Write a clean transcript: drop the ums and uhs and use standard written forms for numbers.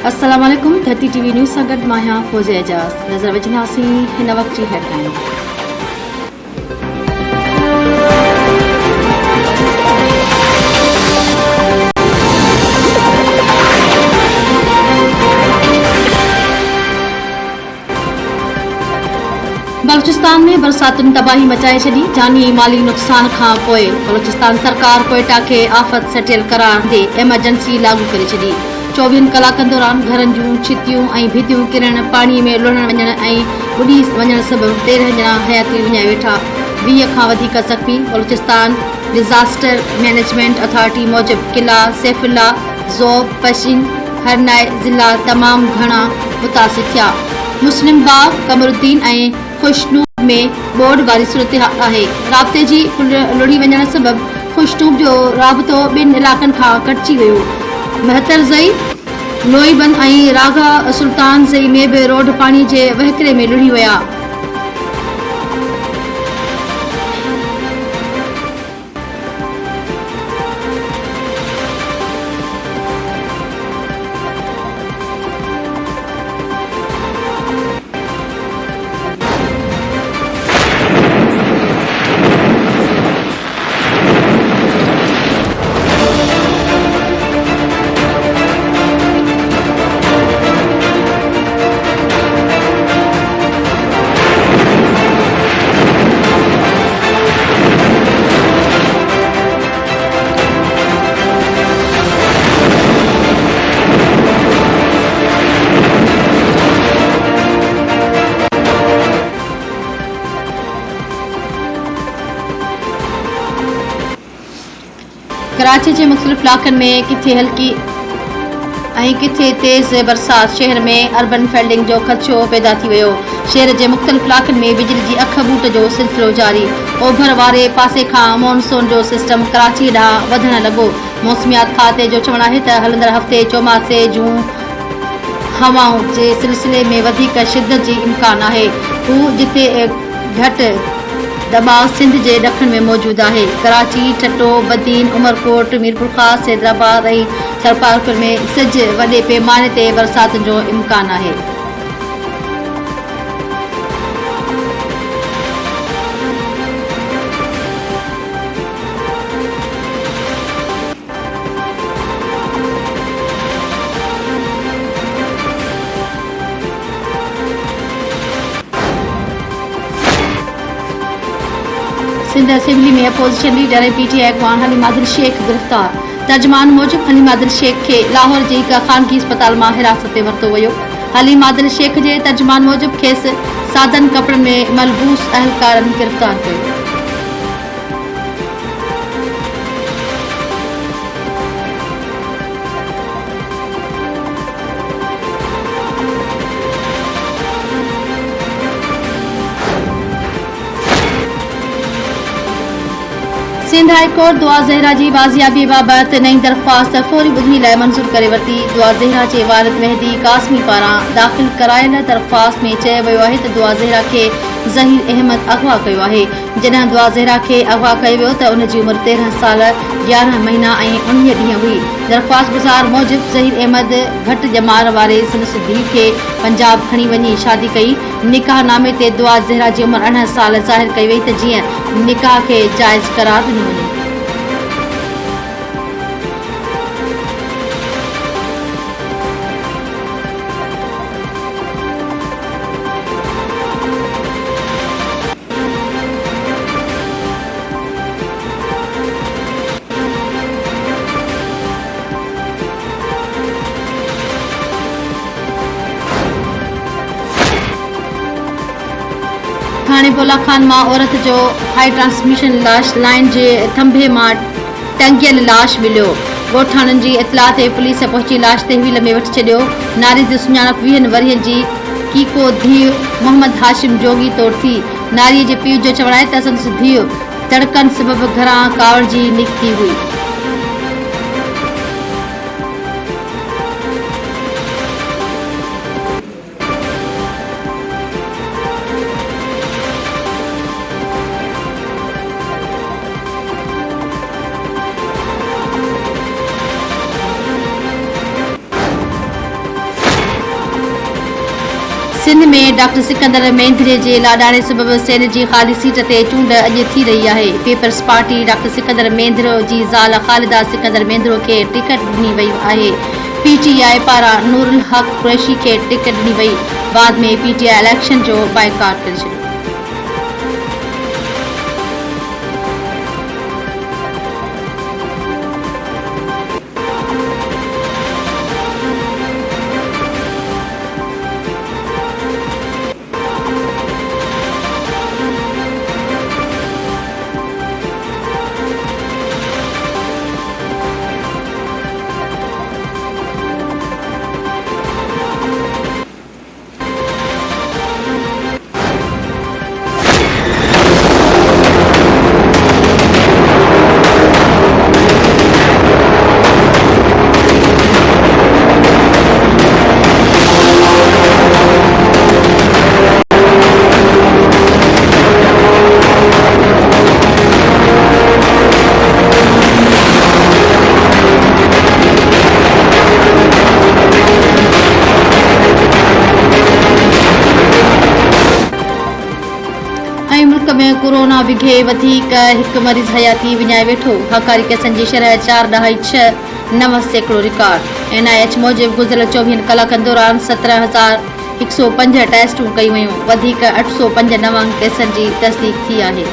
अस्सलाम वालेकुम। धरती टीवी न्यूज़ सां गॾु मां फौज़े एजाज़। नज़र विझंदासीं हिन वक़्त जी हेडलाइन। बलूचिस्तान में बरसातुनि तबाही मचाए छॾी। जानी ऐं माली नुक़सान खां पोइ बलूचिस्तान सरकार कोयटा खे आफ़त सटियल करार ॾे एमरजेंसी लागू करे छॾी। 24 कलाकनि दौरान घरनि जूं छितियूं ऐं भितियूं किरण, पाणीअ में लुढ़ण वञण ऐं ॿुॾी वञण सबबि 13 ॼणा हयाती विञाए वेठा। 20 खां वधीक ज़ख़्मी। बलूचिस्तान डिज़ास्टर मैनेजमेंट अथॉरिटी मूजिबि किला, सैफुल्ला, ज़ोब, पश्चिम हरनाई ज़िला तमामु घणा मुतासिर थिया। मुस्लिम बाग, कमरुद्दीन ऐं खुशनूब में बोर्ड वारी सूरतहाल आहे। राब्ते जी लुड़ी वञण सबबि खुशनूब जो राबितो ॿिनि इलाक़नि खां कटिजी वियो। महतरज़ई, लोईबंद ऐं रागा सुल्तानज़ई में बि रोड पाणीअ जे वहिकिरे में लुड़ी विया। कराची के मुख़्तलिफ़ इलाक़नि में किथे हल्की ऐं किथे तेज़ बरसात। शहर में अर्बन फेल्डिंग जो ख़दशो पैदा थी वियो। शहर के मुख़्तलिफ़ इलाक़नि में बिजली की अख बूट जो सिलसिलो जारी। ओभर वारे पासे खां मॉनसून जो सिस्टम कराची ॾांहुं वधण लॻो। मौसमियात खाते जो चवणु आहे त हलंदड़ हफ़्ते चौमासे जूं हवाउं जे सिलसिले में वधीक शिदत जी इम्कान आहे। हू जिते घटि दबाव सिंध के ॾखण में मौजूद है। कराची, ठट्टो, बदीन, उमरकोट, मीरपुर ख़ास, हैदराबाद और सरपारपुर में सिज वॾे पैमाने ते बरसात जो इम्कान है। सिंध असेंबली में अपोजिशन लीडर PTI अगवान हलीम आदिल शेख गिरफ्तार। तर्जमान मूजिब हलीम आदिल शेख के लाहौर के एक खानगी अस्पताल में हिरासत में वरतो वियो। हलीम आदिल शेख के तर्जमान मूजिब खेस सादन कपड़न में मलबूस अहलकारन गिरफ्तार किया। सिंध हाई कोर्ट दुआ ज़हरा की बाज़ियाबी बाबत नई दरख्वास्त फौरी ॿुधणी लाइ मंज़ूर करे वरिती। दुआ ज़हरा के वारिद मेहदी कासमी पारां दाख़िल करायल दरख्वास्त में चयो वियो आहे त दुआ ज़हरा के ज़हीर अहमद अगवा कयो आहे। जॾहिं दुआ ज़हरा के अगवा कयो वियो त उन जी उमिरि 13 साल 11 महीना ऐं 19 ॾींहं हुई। दरख्वास्त गुज़ार मूजिब ज़हीर अहमद घटि ॼमार वारे संदसि धीउ खे पंजाब खणी वञी शादी कई। निकाह नामे ते दुआ ज़हरा जी उमिरि 18 साल ज़ाहिर कई वई त जीअं निकाह के जाइज़ करार ॾिनो वञे। थाने बोला खान मां औरत जो हाई ट्रांसमिशन लाइन के थंभे मां टंगियल लाश मिलियो। ॻोठाणनि जी इतला ते पुलिस पहुची लाश तहवील में वठी छॾियो। नारी जी सुञाणप 20 वरियनि जी कीको धीउ मोहम्मद हाशिम जोगी तौर थी। नारी जे पीउ जो चवणु आहे त संदसि धीउ तड़कनि सबबि घरां कावड़ जी निकिती हुई। सिंध में डॉक्टर सिकंदर मेंद्रे जे लाडाणे सबब सेन जी ख़ाली सीट ते चूंड अॼु थी रही आहे। पीपल्स पार्टी डॉक्टर सिकंदर मेंद्रो जी ज़ाल ख़ालिदा सिकंदर मेंद्रो खे टिकट ॾिनी वई आहे। पीटीआई पारां नूरुल हक कुरैशी खे टिकट ॾिनी वई। बाद में पीटीआई इलेक्शन जो बाइकाट करे छॾियो। मुल्क में कोरोना विघे वधीक हिकु मरीज़ हयाती विञाए वेठो। हकारी केसनि जी शरह 4.69 सैकड़ो रिकॉर्ड। NIH मूजिब गुज़िरियल 24 कलाकनि दौरान 17,105 टेस्टूं कयूं वयूं। वधीक 805 नवां केसनि जी तस्दीक थी आहे।